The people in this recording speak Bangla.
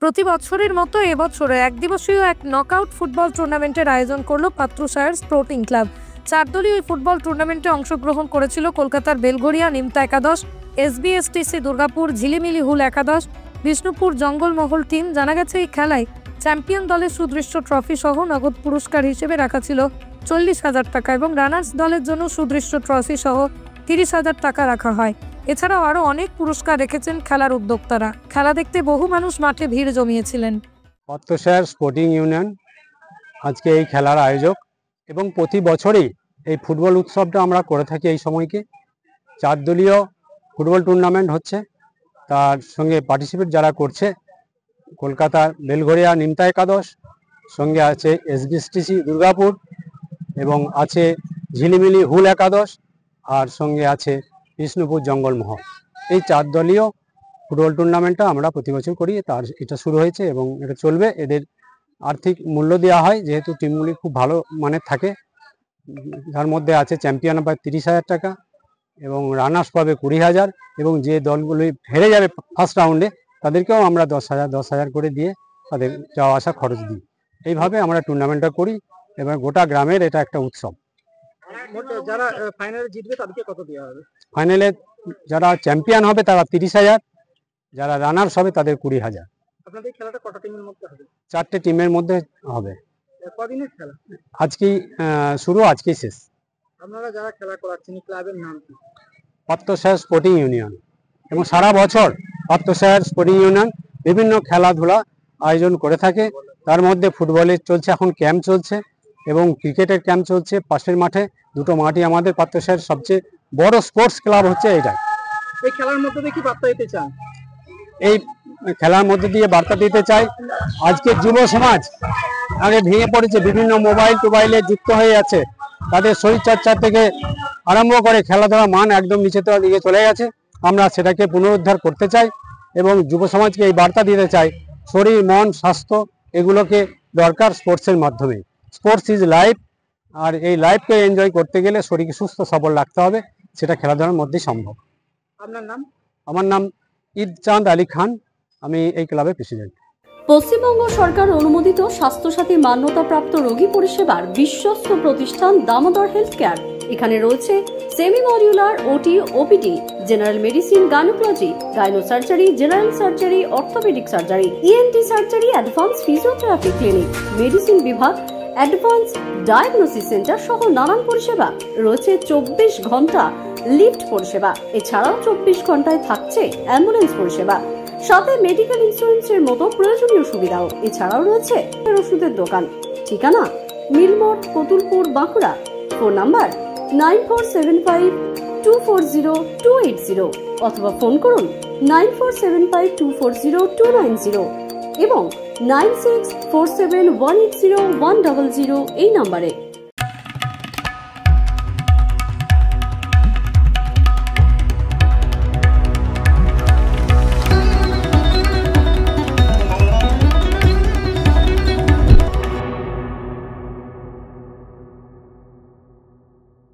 প্রতি বছরের মতো এবছরে একদিবসীয় এক নকআউট ফুটবল টুর্নামেন্টের আয়োজন করলো পাত্রসায়ের স্পোর্টিং ক্লাব। 4 দলীয় এই ফুটবল টুর্নামেন্টে অংশগ্রহণ করেছিল কলকাতার বেলঘরিয়া নিমতা একাদশ, SBSTC দুর্গাপুর, ঝিলিমিলি হুল একাদশ, বিষ্ণুপুর জঙ্গলমহল টিম। জানা গেছে এই খেলায় চ্যাম্পিয়ন দলের সুদৃশ্য ট্রফি সহ নগদ পুরস্কার হিসেবে রাখা ছিল 40,000 টাকা এবং রানার্স দলের জন্য সুদৃশ্য ট্রফি সহ 30,000 টাকা রাখা হয়। এছাড়াও আরও অনেক পুরস্কার রেখেছেন খেলার উদ্যোক্তারা। খেলা দেখতে বহু মানুষ মাঠে ভিড় জমিয়েছিলেন। পাত্রসায়ের স্পোর্টিং ইউনিয়ন আজকে এই খেলার আয়োজক এবং প্রতি বছরই এই ফুটবল উৎসবটা আমরা করে থাকি। এই সময়কে 4 দলীয় ফুটবল টুর্নামেন্ট হচ্ছে, তার সঙ্গে পার্টিসিপেট যারা করছে কলকাতার বেলঘরিয়া নিমতা একাদশ, সঙ্গে আছে SBSTC দুর্গাপুর এবং আছে ঝিলিমিলি হুল একাদশ, আর সঙ্গে আছে বিষ্ণুপুর জঙ্গলমহল। এই 4 দলীয় ফুটবল টুর্নামেন্টটা আমরা প্রতি বছর করি। এটা শুরু হয়েছে এবং এটা চলবে। এদের আর্থিক মূল্য দেওয়া হয়, যেহেতু টিমগুলি খুব ভালো মানের থাকে। যার মধ্যে আছে চ্যাম্পিয়ন পায় 30,000 টাকা এবং রানার্স পাবে 20,000 এবং যে দলগুলি হেরে যাবে ফার্স্ট রাউন্ডে তাদেরকেও আমরা 10,000 করে দিয়ে তাদের যাওয়া আসা খরচ দিই। এইভাবে আমরা টুর্নামেন্টটা করি এবং গোটা গ্রামের এটা একটা উৎসব। যারা ফাইনালে জিতবে তাদেরকে কত দেওয়া হবে? ফাইনালে যারা চ্যাম্পিয়ন হবে তারা 30,000, যারা রানার্স হবে তাদের 20,000। আপনাদের খেলাটা কত টিমের মধ্যে হবে? 4টে টিমের মধ্যে হবে। কদিনের খেলা? আজকেই শুরু, আজকেই শেষ। আপনারা যারা খেলা করাচ্ছেন ক্লাবের নাম কি? Patrasayer sporting union. এবং সারা বছর পাত্রসায়ের স্পোর্টিং ইউনিয়ন বিভিন্ন খেলাধুলা আয়োজন করে থাকে। তার মধ্যে ফুটবলের চলছে, এখন ক্যাম্প চলছে এবং ক্রিকেটের ক্যাম্প চলছে। পাশের মাঠে, দুটো মাঠই আমাদের পাত্রসায়ের সবচেয়ে বড় স্পোর্টস ক্লাব হচ্ছে এইটাই। এই খেলার মধ্যে দিয়ে কি বার্তা দিতে চান? এই খেলার মধ্যে দিয়ে বার্তা দিতে চাই, আজকে যুব সমাজ আগে ভেঙে পড়েছে, বিভিন্ন মোবাইলে যুক্ত হয়ে আছে। তাদের শরীরচর্চা থেকে আরম্ভ করে খেলাধুলার মান একদম নিচেতে দিকে চলে গেছে। আমরা সেটাকে পুনরুদ্ধার করতে চাই এবং যুব সমাজকে এই বার্তা দিতে চাই, শরীর, মন, স্বাস্থ্য এগুলোকে দরকার স্পোর্টসের মাধ্যমে। স্পোর্টস ইজ লাইফ, আর এই লাইফকে এনজয় করতে গেলে শরীরকে সুস্থ সবল রাখতে হবে, সেটা খেলাধুলার মধ্যেই সম্ভব। আপনার নাম? আমার নাম ঈদচাঁদ আলী খান, আমি এই ক্লাবের প্রেসিডেন্ট। পশ্চিমবঙ্গ সরকার অনুমোদিত স্বাস্থ্যসাথী মান্যতাপ্রাপ্ত রোগী পরিষেবার বিশ্বস্ত প্রতিষ্ঠান দামোদর হেলথ কেয়ার। এখানে রয়েছে semi modular OT, OPD, general medicine, gynaecology, gynae surgery, general surgery, orthopaedic surgery, ENT surgery, advance physiotherapy clinic, medicine বিভাগ, অ্যাডভান্স ডায়াগনোসিস সেন্টার সহ নানান পরিষেবা রয়েছে। 24 ঘন্টা লিফট পরিষেবা, এছাড়াও 24 ঘন্টায় থাকছে অ্যাম্বুলেন্স পরিষেবা, সাথে মেডিকেল ইন্স্যুরেন্সের মতো প্রয়োজনীয় সুবিধাও। এছাড়াও রয়েছে ওষুধের দোকান। ঠিকানা মিলমোড়, কতুলপুর, বাঁকুড়া। ফোন নাম্বার 9475240280 অথবা ফোন করুন 9475240290 এবং 9647180100 এই নাম্বারে।